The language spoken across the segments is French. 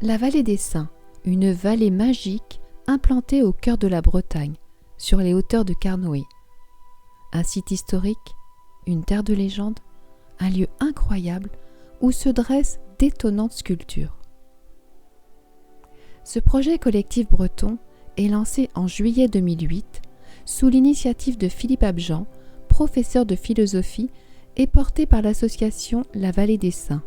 La vallée des Saints, une vallée magique implantée au cœur de la Bretagne, sur les hauteurs de Carnoët. Un site historique, une terre de légende, un lieu incroyable où se dressent d'étonnantes sculptures. Ce projet collectif breton est lancé en juillet 2008 sous l'initiative de Philippe Abjean, professeur de philosophie, et porté par l'association La Vallée des Saints.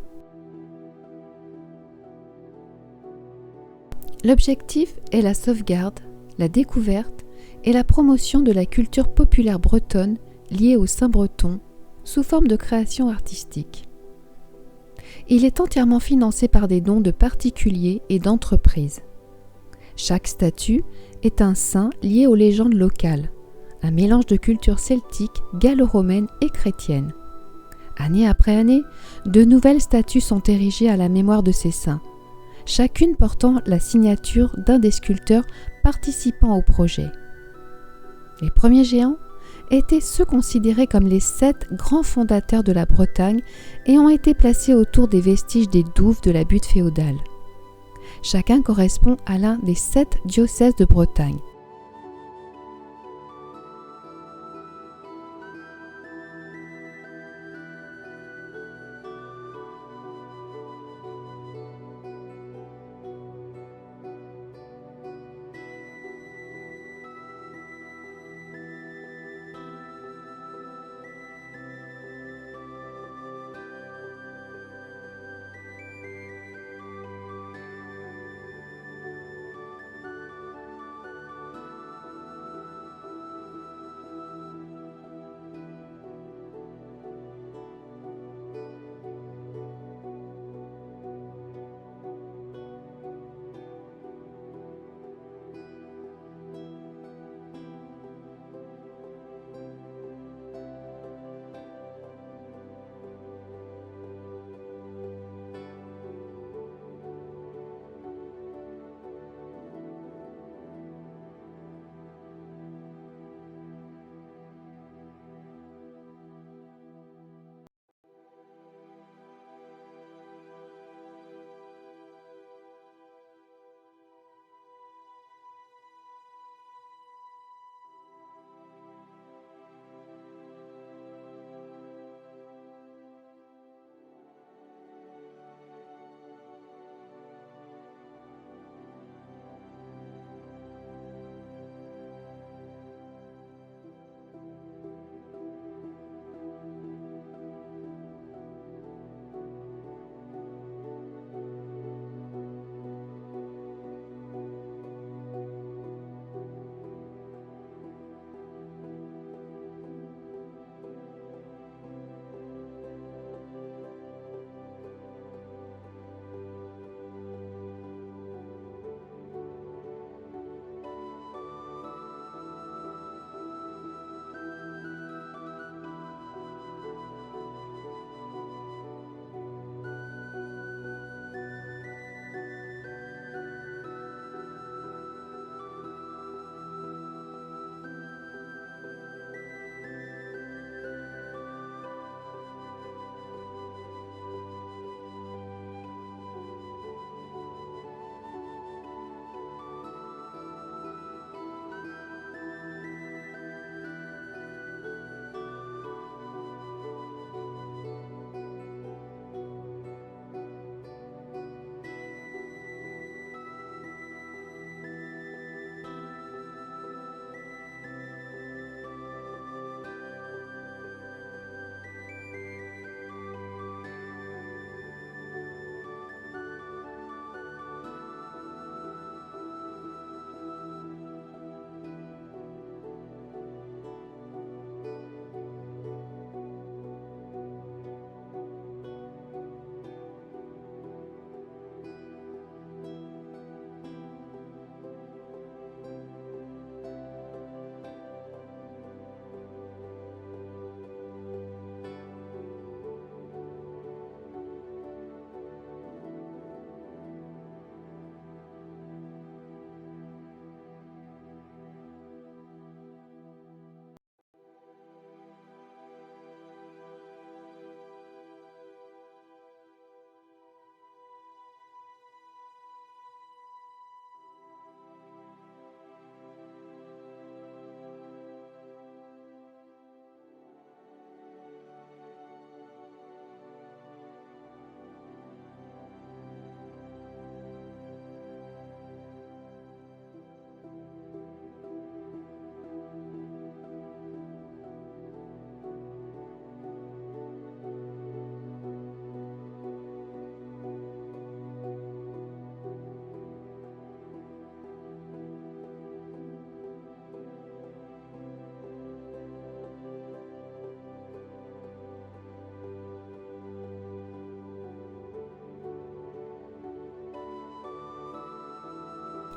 L'objectif est la sauvegarde, la découverte et la promotion de la culture populaire bretonne liée au Saint-Breton sous forme de création artistique. Il est entièrement financé par des dons de particuliers et d'entreprises. Chaque statue est un saint lié aux légendes locales, un mélange de cultures celtiques, gallo-romaines et chrétiennes. Année après année, de nouvelles statues sont érigées à la mémoire de ces saints, chacune portant la signature d'un des sculpteurs participant au projet. Les premiers géants étaient ceux considérés comme les 7 grands fondateurs de la Bretagne et ont été placés autour des vestiges des douves de la butte féodale. Chacun correspond à l'un des 7 diocèses de Bretagne.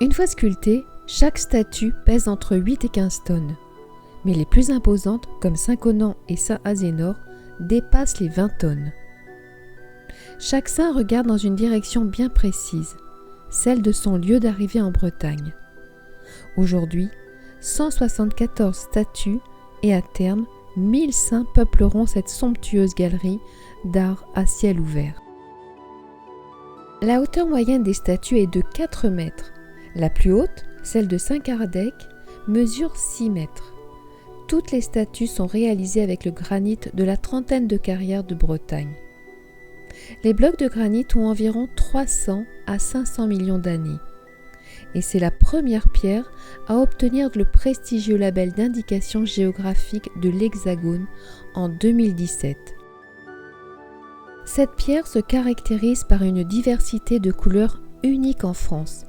Une fois sculptée, chaque statue pèse entre 8 et 15 tonnes. Mais les plus imposantes, comme Saint-Conan et Saint-Azénor, dépassent les 20 tonnes. Chaque saint regarde dans une direction bien précise, celle de son lieu d'arrivée en Bretagne. Aujourd'hui, 174 statues et à terme, 1000 saints peupleront cette somptueuse galerie d'art à ciel ouvert. La hauteur moyenne des statues est de 4 mètres. La plus haute, celle de Saint-Kardec, mesure 6 mètres. Toutes les statues sont réalisées avec le granit de la trentaine de carrières de Bretagne. Les blocs de granit ont environ 300 à 500 millions d'années. Et c'est la première pierre à obtenir le prestigieux label d'indication géographique de l'Hexagone en 2017. Cette pierre se caractérise par une diversité de couleurs unique en France,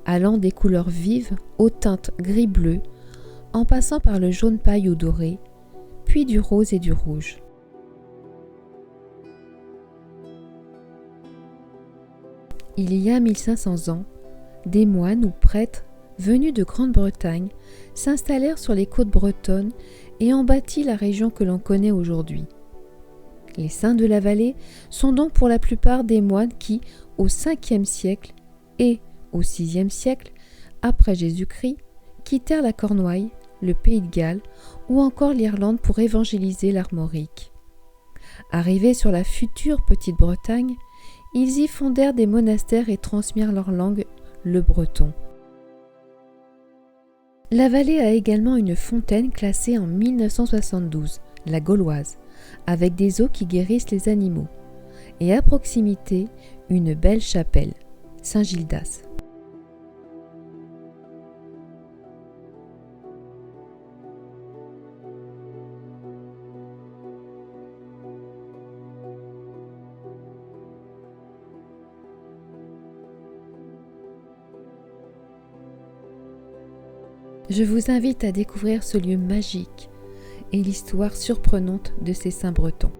allant des couleurs vives aux teintes gris-bleu, en passant par le jaune paille ou doré, puis du rose et du rouge. Il y a 1500 ans, des moines ou prêtres venus de Grande-Bretagne s'installèrent sur les côtes bretonnes et en bâtit la région que l'on connaît aujourd'hui. Les saints de la vallée sont donc pour la plupart des moines qui, au 5e siècle et au 6e siècle, après Jésus-Christ, quittèrent la Cornouaille, le Pays de Galles ou encore l'Irlande pour évangéliser l'Armorique. Arrivés sur la future Petite-Bretagne, ils y fondèrent des monastères et transmirent leur langue, le breton. La vallée a également une fontaine classée en 1972, la Gauloise, avec des eaux qui guérissent les animaux, et à proximité, une belle chapelle, Saint-Gildas. Je vous invite à découvrir ce lieu magique et l'histoire surprenante de ces saints bretons.